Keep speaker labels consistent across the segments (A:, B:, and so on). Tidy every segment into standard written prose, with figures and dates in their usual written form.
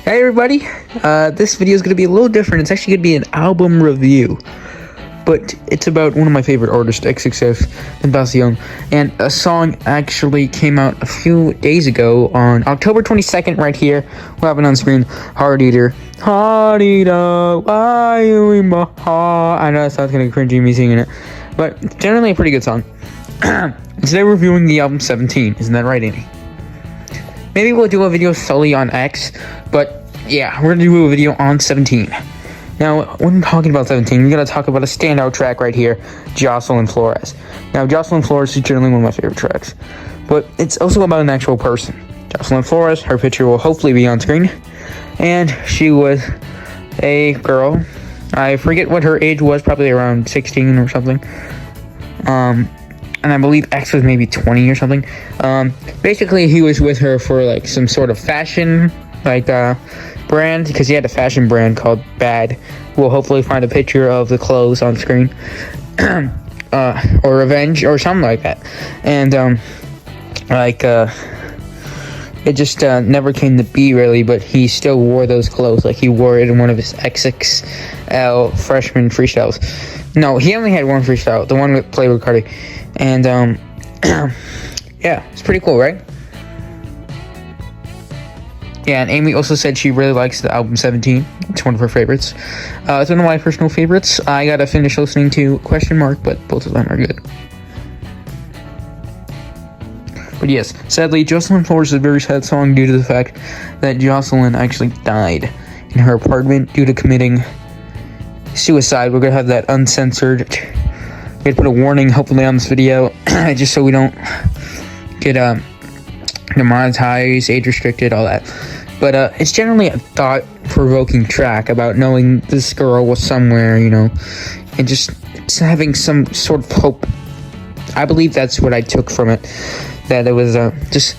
A: Hey everybody, this video is going to be a little different. It's actually going to be an album review, but it's about one of my favorite artists, XXXTentacion, and a song actually came out a few days ago on October 22nd right here. We'll have it on screen. Heart Eater. Heart Eater, why you in my heart? I know that sounds kind of cringy me singing it, but generally a pretty good song. Today we're reviewing the album 17, isn't that right, Amy? Maybe we'll do a video solely on X, but yeah, we're gonna do a video on 17. Now, when I'm talking about 17, we're gonna talk about a standout track right here, Jocelyn Flores. Now, Jocelyn Flores is generally one of my favorite tracks, but it's also about an actual person. Jocelyn Flores, her picture will hopefully be on screen, and she was a girl. I forget what her age was, probably around 16 or something. And I believe X was maybe 20 or something. Basically, he was with her for like some sort of fashion brand, because he had a fashion brand called Bad. We'll hopefully find a picture of the clothes on screen, or Revenge or something like that. And it just never came to be really, but he still wore those clothes. Like he wore it in one of his XXL freshman freestyles. No, he only had one freestyle, the one with Playboi Carti. And yeah, it's pretty cool, right? Yeah, and Amy also said she really likes the album 17. It's one of her favorites. It's one of my personal favorites. I gotta finish listening to Question Mark, but both of them are good. But yes, sadly, Jocelyn Flores is a very sad song due to the fact that Jocelyn actually died in her apartment due to committing suicide. We're gonna have that uncensored. We're gonna put a warning hopefully on this video, just so we don't get demonetized, age restricted, all that. But it's generally a thought-provoking track about knowing this girl was somewhere, you know, and just having some sort of hope. I believe that's what I took from it, that it was a just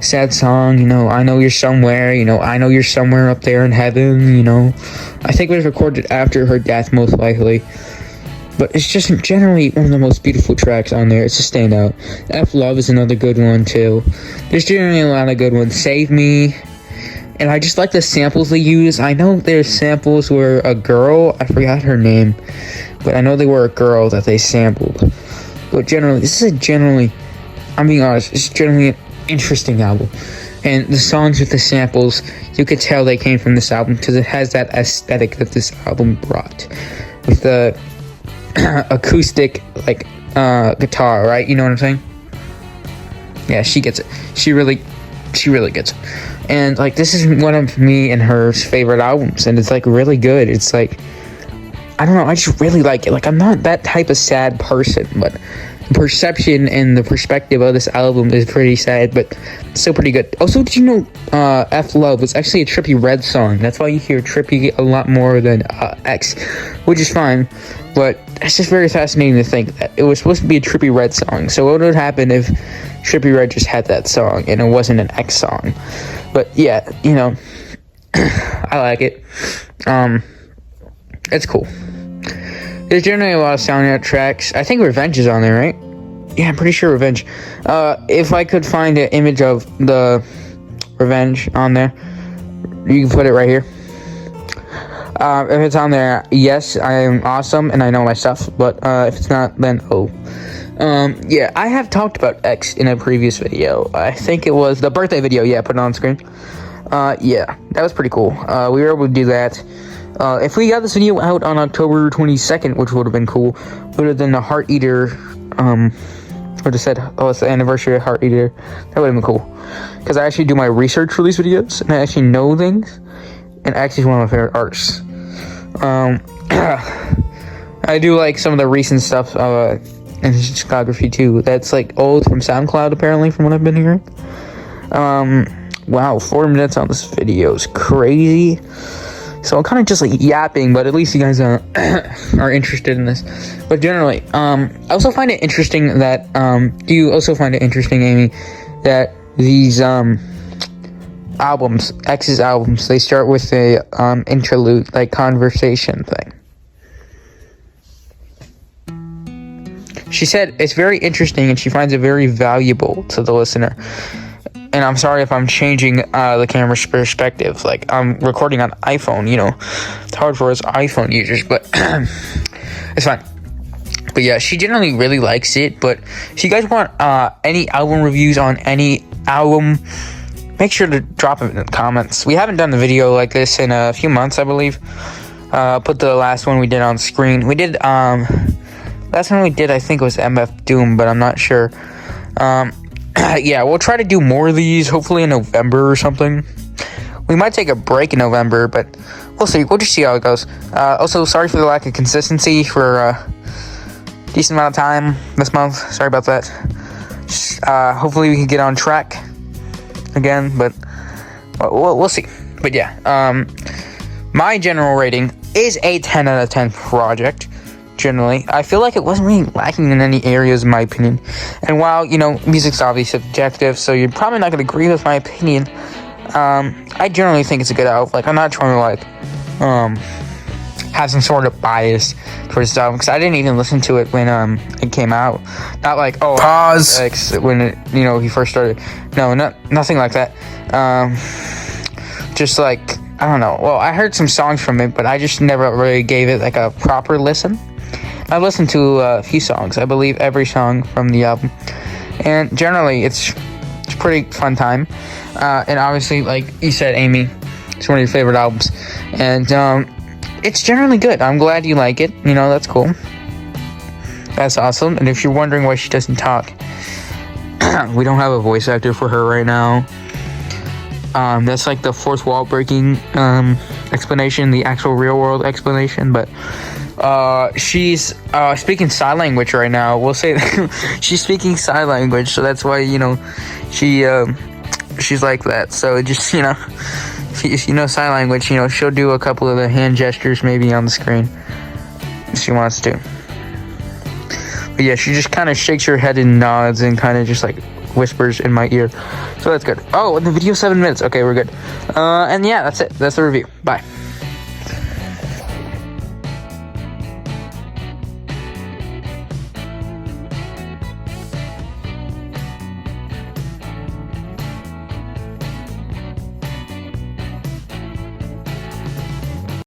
A: sad song, you know. I know you're somewhere, you know, I know you're somewhere up there in heaven, you know. I think it was recorded after her death, most likely. But it's just generally one of the most beautiful tracks on there. It's a standout. F Love is another good one, too. There's generally a lot of good ones. Save Me. And I just like the samples they use. I know there's samples where a girl, I forgot her name, but I know they were a girl that they sampled. But generally, I'm being honest, it's generally an interesting album. And the songs with the samples, you could tell they came from this album because it has that aesthetic that this album brought. With the acoustic guitar, right? You know what I'm saying? Yeah, she gets it. She really gets it. And like, this is one of me and her favorite albums, and it's like really good. It's like, I don't know, I just really like it. Like, I'm not that type of sad person, but the perception and the perspective of this album is pretty sad, but still pretty good. Also, did you know F Love was actually a Trippie Redd song? That's why you hear Trippie a lot more than X, which is fine. But it's just very fascinating to think that it was supposed to be a Trippie Redd song. So what would happen if Trippie Redd just had that song and it wasn't an X song? But yeah, you know, I like it. It's cool. There's generally a lot of soundtrack tracks. I think Revenge is on there, right? Yeah, I'm pretty sure Revenge. If I could find an image of the Revenge on there, you can put it right here. If it's on there, yes, I am awesome and I know my stuff. But if it's not, then yeah, I have talked about X in a previous video. I think it was the birthday video. Yeah, put it on screen. Yeah, that was pretty cool. We were able to do that. If we got this video out on October 22nd, which would have been cool, would have been the Heart Eater, would have said, oh, it's the anniversary of Heart Eater. That would have been cool. Because I actually do my research for these videos, and I actually know things, and X is one of my favorite artists. I do like some of the recent stuff, and his discography too. That's like old from SoundCloud, apparently, from what I've been hearing. Wow, 4 minutes on this video is crazy. So I'm kind of just like yapping, but at least you guys are interested in this. But generally, I also find it interesting that, do you also find it interesting, Amy, that these albums, X's albums, they start with a interlude, like conversation thing? She said it's very interesting and she finds it very valuable to the listener. and I'm sorry if I'm changing the camera's perspective. Like, I'm recording on iPhone, it's hard for us iPhone users, but it's fine. But yeah, she generally really likes it. But if you guys want any album reviews on any album, make sure to drop it in the comments. We haven't done a video like this in a few months, I believe. Put the last one we did on screen. We did last one we did, I think, was MF Doom, but I'm not sure. Yeah, we'll try to do more of these, hopefully in November or something. We might take a break in November, but we'll see. We'll just see how it goes. Also, sorry for the lack of consistency for a decent amount of time this month. Sorry about that. Hopefully we can get on track again, but we'll see. But yeah, my general rating is a 10 out of 10 project. Generally, I feel like it wasn't really lacking in any areas, in my opinion. And while, music's obviously subjective, so you're probably not going to agree with my opinion, I generally think it's a good album. Like, I'm not trying to, have some sort of bias towards this album, because I didn't even listen to it when, it came out. Not like,
B: Pause.
A: When it, he first started. No, nothing like that. Just like, I don't know. Well, I heard some songs from it, but I just never really gave it, like, a proper listen. I listened to a few songs. I believe every song from the album. And generally, it's a pretty fun time. And obviously, like you said, Amy, it's one of your favorite albums. And it's generally good. I'm glad you like it. That's cool. That's awesome. And if you're wondering why she doesn't talk, we don't have a voice actor for her right now. That's like the fourth wall breaking explanation, the actual real world explanation. But she's speaking sign language right now. We'll say that she's speaking sign language, so that's why she's like that. So just if you know sign language, she'll do a couple of the hand gestures maybe on the screen if she wants to. But yeah, she just kind of shakes her head and nods and kind of just like whispers in my ear. So that's good. Oh, and the video's 7 minutes. Okay, we're good. And yeah, that's it. That's the review. Bye.